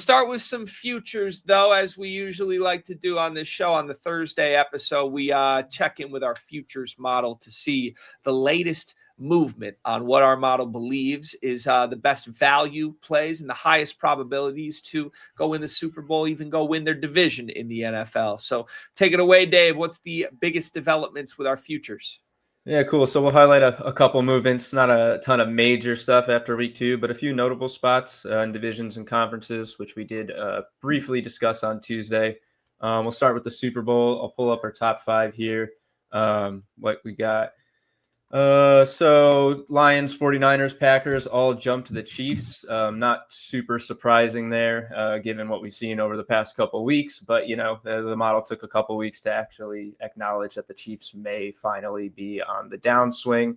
Start with some futures, though, as we usually like to do on this show. On the Thursday episode, we check in with our futures model to see the latest movement on what our model believes is the best value plays and the highest probabilities to go win the Super Bowl, even go win their division in the NFL. So take it away, Dave. What's the biggest developments with our futures? Yeah, cool. So we'll highlight a couple movements, not a ton of major stuff after week 2, but a few notable spots in divisions and conferences, which we did briefly discuss on Tuesday. We'll start with the Super Bowl. I'll pull up our top 5 here. What we got. So Lions, 49ers, Packers all jumped to the Chiefs. Not super surprising there, given what we've seen over the past couple of weeks. But, the model took a couple of weeks to actually acknowledge that the Chiefs may finally be on the downswing.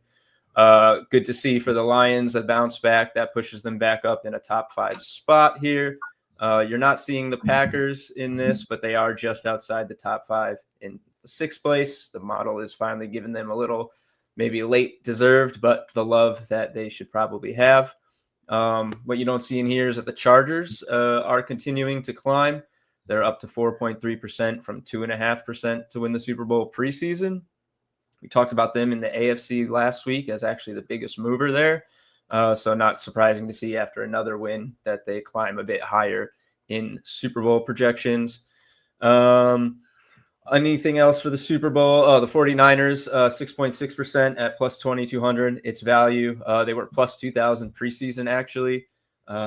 Good to see for the Lions, a bounce back that pushes them back up in a top 5 spot here. You're not seeing the Packers in this, but they are just outside the top 5 in the 6th place. The model is finally giving them a little maybe late deserved, but the love that they should probably have. What you don't see in here is that the Chargers are continuing to climb. They're up to 4.3% from 2.5% to win the Super Bowl preseason. We talked about them in the AFC last week as actually the biggest mover there. So not surprising to see after another win that they climb a bit higher in Super Bowl projections. Anything else for the Super Bowl? Oh, the 49ers, 6.6% at plus 2,200. Its value. They were plus 2,000 preseason, actually.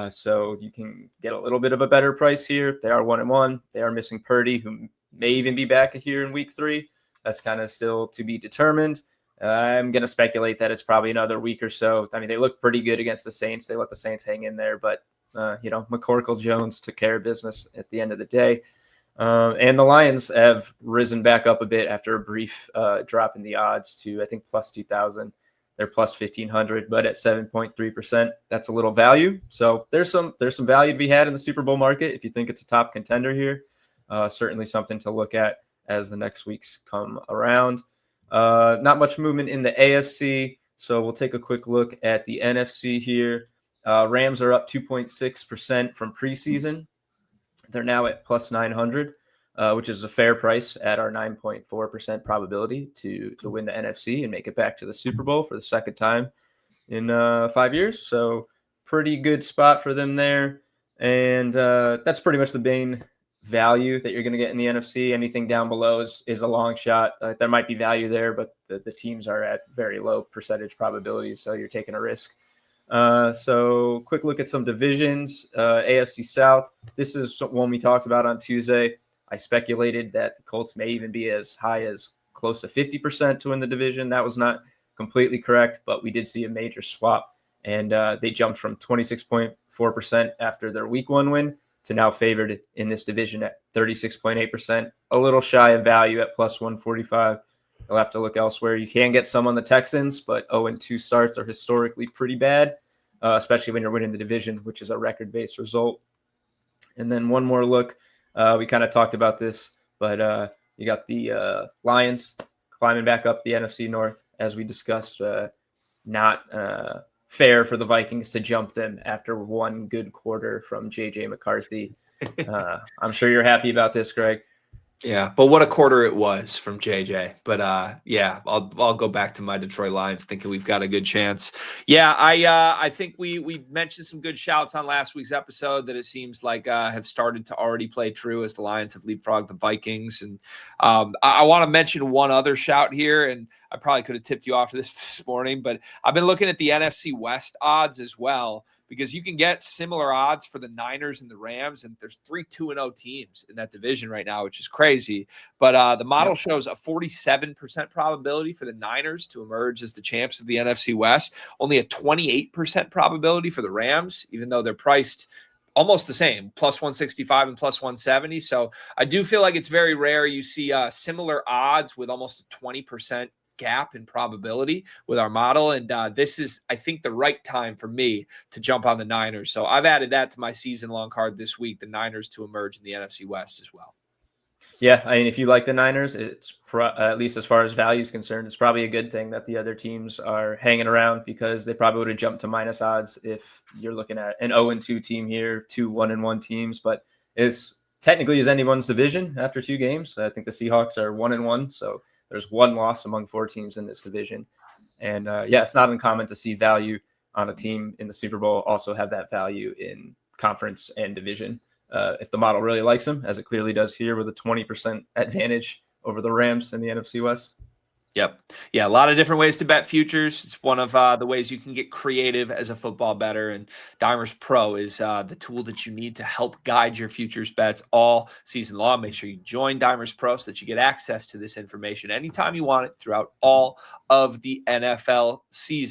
So you can get a little bit of a better price here. They are 1-1. They are missing Purdy, who may even be back here in week 3. That's kind of still to be determined. I'm going to speculate that it's probably another week or so. I mean, they look pretty good against the Saints. They let the Saints hang in there. But, McCorkle Jones took care of business at the end of the day. And the Lions have risen back up a bit after a brief drop in the odds to, I think, plus 2,000. They're plus 1,500, but at 7.3%, that's a little value. So there's some value to be had in the Super Bowl market if you think it's a top contender here. Certainly something to look at as the next weeks come around. Not much movement in the AFC, so we'll take a quick look at the NFC here. Rams are up 2.6% from preseason. They're now at plus 900, which is a fair price at our 9.4% probability to win the NFC and make it back to the Super Bowl for the second time in 5 years. So pretty good spot for them there. And that's pretty much the main value that you're going to get in the NFC. Anything down below is a long shot. There might be value there, but the teams are at very low percentage probabilities, so you're taking a risk. So quick look at some divisions. AFC South. This is one we talked about on Tuesday. I speculated that the Colts may even be as high as close to 50% to win the division. That was completely correct, but we did see a major swap, and they jumped from 26.4% after their week 1 win to now favored in this division at 36.8%, a little shy of value at plus 145. You'll have to look elsewhere. You can get some on the Texans, but 0-2 starts are historically pretty bad, especially when you're winning the division, which is a record-based result. And then one more look. We kind of talked about this, but you got the Lions climbing back up the NFC North, as we discussed. Not fair for the Vikings to jump them after one good quarter from J.J. McCarthy. I'm sure you're happy about this, Greg. Yeah, but what a quarter it was from JJ. But yeah, I'll go back to my Detroit Lions thinking we've got a good chance. Yeah, I think we mentioned some good shouts on last week's episode that it seems like have started to already play true as the Lions have leapfrogged the Vikings. And I want to mention one other shout here, and I probably could have tipped you off this morning, but I've been looking at the NFC West odds as well, because you can get similar odds for the Niners and the Rams, and there's 3 2-0 teams in that division right now, which is crazy. But the model shows a 47% probability for the Niners to emerge as the champs of the NFC West, only a 28% probability for the Rams, even though they're priced almost the same, plus 165 and plus 170. So I do feel like it's very rare you see similar odds with almost a 20% gap in probability with our model. And this is, I think, the right time for me to jump on the Niners. So I've added that to my season-long card this week, the Niners to emerge in the NFC West as well. Yeah, I mean, if you like the Niners, it's at least as far as value is concerned, it's probably a good thing that the other teams are hanging around because they probably would have jumped to minus odds if you're looking at an 0-2 team here, two 1-1 teams. But it's technically is anyone's division after 2 games. I think the Seahawks are 1-1, so there's one loss among 4 teams in this division. And yeah, it's not uncommon to see value on a team in the Super Bowl also have that value in conference and division. If the model really likes him, as it clearly does here with a 20% advantage over the Rams in the NFC West. Yep. Yeah, a lot of different ways to bet futures. It's one of the ways you can get creative as a football bettor. And Dimers Pro is the tool that you need to help guide your futures bets all season long. Make sure you join Dimers Pro so that you get access to this information anytime you want it throughout all of the NFL season.